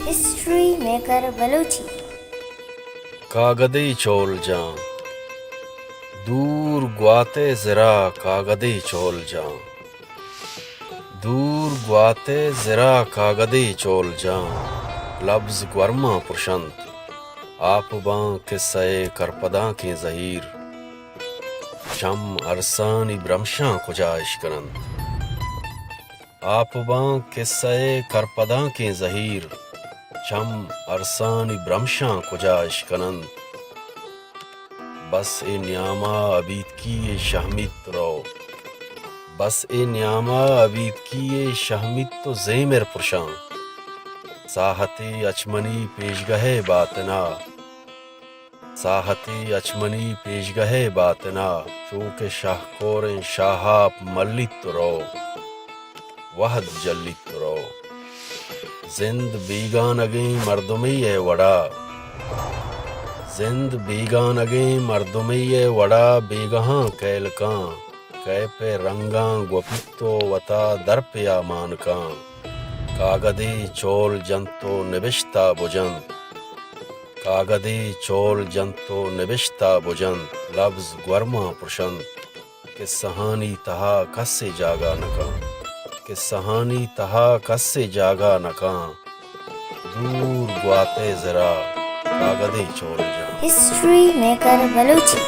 History maker Balochi. कागदी चोल जां दूर ग्वाते ज़रा कागदी चोल जां दूर ग्वाते ज़रा कागदी चोल जां लफ्ज़ ग्वरमा पुरशंत आप बां किस्से करपदां की ज़हीर शम अरसानी ब्रह्मशां कुजा इश्करंत आप बां किस्से करपदां की ज़हीर शम अरसानी ब्रह्मशां कुजा इश्करंत बस ए न्यामा अबीद की ये शहमित रो बस ए न्यामा अबीद की ये शहमित तो ज़ेमर पुरशां साहते अचमनी पेशगहे बातना साहते अचमनी पेशगहे बातना चूके शाहकोरें शाहाब मल्लित रो वहद जल्लित रो जिंद बीगानगे मर्दुमी ए वड़ा जिंद बीगानगे मर्दुमी ए वड़ा बेगहां कैलकां कै पे रंगां गोपितो वता दर पे आमानकां कागदे चोल जंतो निबिश्ता बुजंत कागदे चोल जंतो निबिश्ता बुजंत लफ्ज़ ग्वरमा पुरशंत कि सहानी तहा कस्से जागा नकां कि सहानी तहा कस्से जागा नकां दूर ग्वाते ज़रा कागदे चोल जां। History maker Balochi.